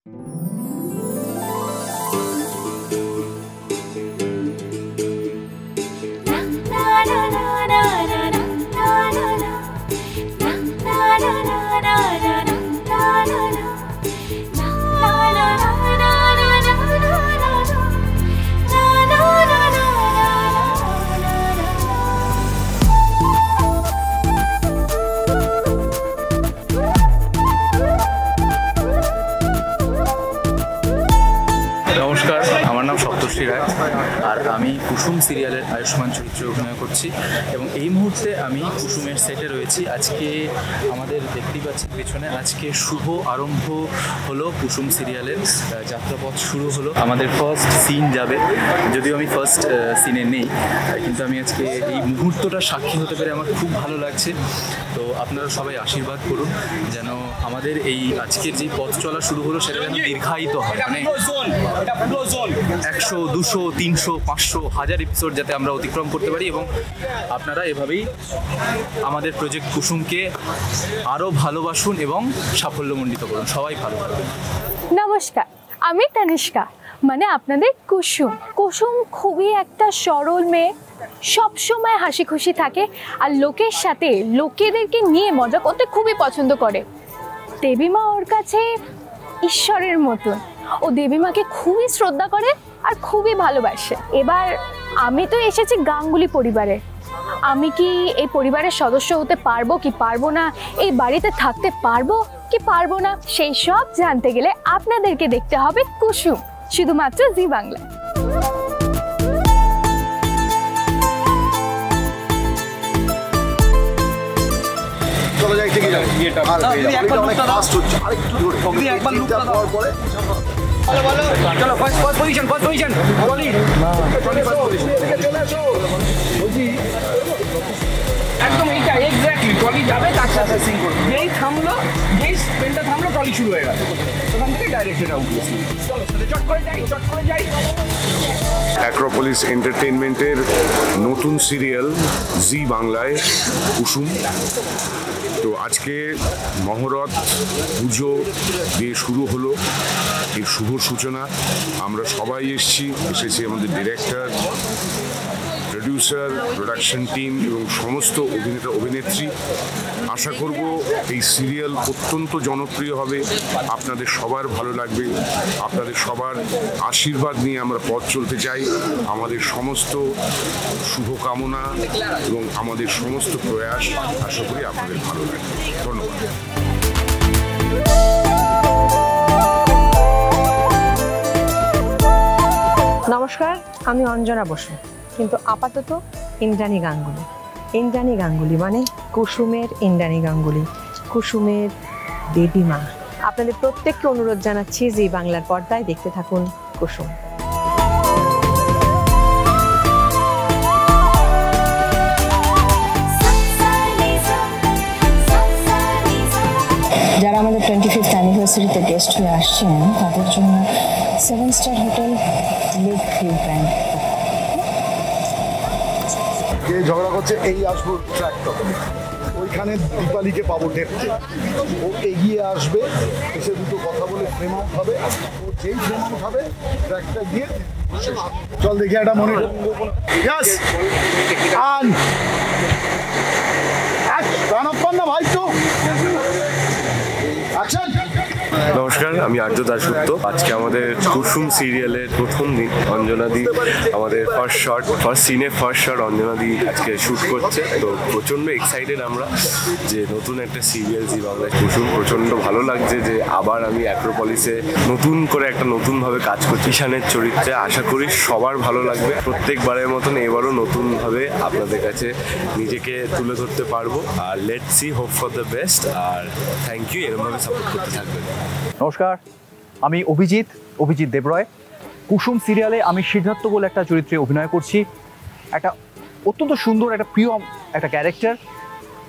নমস্কার, আমার নাম সপ্তর্ষি রায় আর আমি কুসুম সিরিয়ালের আয়ুষ্মান চরিত্রে অভিনয় করছি এবং এই মুহূর্তে আমি কুসুমের সেটে রয়েছি। আজকে আমাদের দেখতেই পাচ্ছেন পেছনে আজকে শুভ আরম্ভ হলো কুসুম সিরিয়ালের যাত্রাপথ শুরু হলো। আমাদের ফার্স্ট সিন যাবে, যদিও আমি ফার্স্ট সিনে নেই, কিন্তু আমি আজকে এই মুহূর্তটা সাক্ষী হতে পেরে আমার খুব ভালো লাগছে। তো আপনারা সবাই আশীর্বাদ করুন যেন আমাদের এই আজকের যে পথ চলা শুরু হলো সেটা যেন দীর্ঘায়িত হয়, মানে 100, 200, 300, 500, 1000 এপিসোড যাতে আমরা অতিক্রম করতে পারি এবং আপনারা এভাবেই আমাদের প্রজেক্ট কুসুমকে আরও ভালোবাসুন এবং সাফল্যমণ্ডিত করুন। সবাই ভালো থাকবেন। নমস্কার, আমি তানিষ্কা, মানে আপনাদের কুসুম। কুসুম খুবই একটা সরল মেয়ে, সবসময় হাসি খুশি থাকে আর লোকের সাথে লোকেদেরকে নিয়ে মজা করতে খুবই পছন্দ করে। দেবীমা ওর কাছে ঈশ্বরের মতন, ও দেবীমাকে খুবই শ্রদ্ধা করে আর খুবই ভালোবাসে। এবার আমি তো এসেছি গাঙ্গুলি পরিবারে, আমি কি এই পরিবারের সদস্য হতে পারবো কি পারবো না, এই বাড়িতে থাকতে পারবো কি পারবো না, সেই সব জানতে গেলে আপনাদেরকে দেখতে হবে কুসুম, শুধুমাত্র জি বাংলায়। চলো যাই, ঠিক আছে। চলো ফার্স্ট পজিশন, একদম এইটা এক্স্যাক্টলি ট্রলি যাবে, তার সাথে সিং করবে। যেই থামলো, যেই স্পেনটা থামলো, ট্রলি শুরু হয়ে গেল। ওখান থেকে ডাইরেক্ট এটা উঠলো। চলো চট করে যাই। অ্যাক্রোপলিস এন্টারটেইনমেন্টের নতুন সিরিয়াল জি বাংলায় কুসুম। তো আজকে মহরত পুজো দিয়ে শুরু হলো এই শুভ সূচনা। আমরা সবাই এসেছি আমাদের ডিরেক্টর, প্রডিউসার, প্রোডাকশন টিম এবং সমস্ত অভিনেতা অভিনেত্রী। আশা করব এই সিরিয়াল অত্যন্ত জনপ্রিয় হবে, আপনাদের সবার ভালো লাগবে। আপনাদের সবার আশীর্বাদ নিয়ে আমরা পথ চলতে চাই। আমাদের সমস্ত শুভকামনা এবং আমাদের সমস্ত প্রয়াস আশা করি আপনাদের ভালো লাগবে। ধন্যবাদ। নমস্কার, আমি অঞ্জনা বসু, কিন্তু আপাতত ইন্দ্রাণী গাঙ্গুলি মানে কুসুমের ইন্দ্রাণী গাঙ্গুলি, কুসুমের দেবীমা। আপনাদের প্রত্যেককে অনুরোধ জানাচ্ছি জি বাংলার পর্দায় দেখতে থাকুন কুসুম। যারা আমাদের 25th অ্যানিভার্সারিতে গেস্ট হয়ে আসছেন তাদের জন্য 7 star hotel lake view brand. কে ঝগড়া করছে, এই আসবো ট্র্যাকটা, ওইখানে দীপালিকে পাবো দেখতে। ও এগিয়ে আসবে, এসে দুটো কথা বলে ফ্রেম আউট হবে। ও যেই ফ্রেম আউট হবে ট্র্যাকটা দিয়ে চল দেখি একটা মনে না ভাই। তো অ্যাকশন। নমস্কার, আমি আর্য দাশগুপ্ত। আজকে আমাদের কুসুম সিরিয়ালের প্রথম দিন। অঞ্জনাদি আমাদের ফার্স্ট সিনে ফার্স্ট শট অঞ্জনাদি আজকে শ্যুট করছে। তো প্রচণ্ড এক্সাইটেড আমরা যে নতুন একটা সিরিয়াল জি বাংলায় কুসুম। প্রচণ্ড ভালো লাগছে যে আবার আমি অ্যাক্রোপলিসে নতুন করে একটা নতুনভাবে কাজ করছি ঈশানের চরিত্রে। আশা করি সবার ভালো লাগবে। প্রত্যেকবারের মতন এবারও নতুনভাবে আপনাদের কাছে নিজেকে তুলে ধরতে পারবো। আর let's see, hope for the best. আর থ্যাংক ইউ, এরকমভাবে সাপোর্ট করতে থাকবেন। নমস্কার, আমি অভিজিৎ দেবরয়। কুসুম সিরিয়ালে আমি সিদ্ধার্থ বলে একটা চরিত্রে অভিনয় করছি। একটা অত্যন্ত সুন্দর একটা প্রিয় একটা ক্যারেক্টার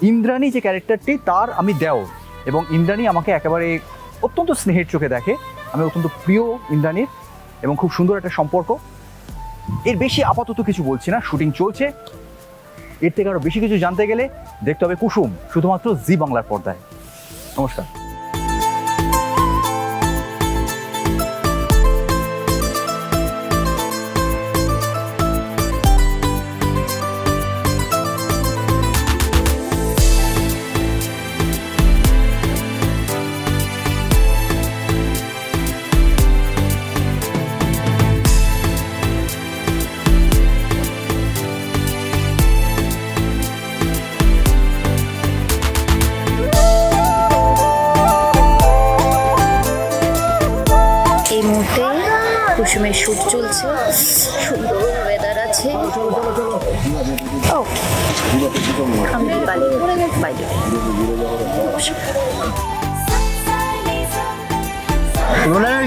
ইন্দ্রাণী, যে ক্যারেক্টারটি তার আমি দেও, এবং ইন্দ্রাণী আমাকে একেবারে অত্যন্ত স্নেহের চোখে দেখে। আমি অত্যন্ত প্রিয় ইন্দ্রাণীর এবং খুব সুন্দর একটা সম্পর্ক। এর বেশি আপাতত কিছু বলছি না, শুটিং চলছে। এর থেকে আরও বেশি কিছু জানতে গেলে দেখতে হবে কুসুম, শুধুমাত্র জি বাংলার পর্দায়। নমস্কার। এই মুহূর্তে কুসুমের শ্যুট চলছে, সুন্দর ওয়েদার আছে। ও আমি দীপালি, বাইরে রোলিং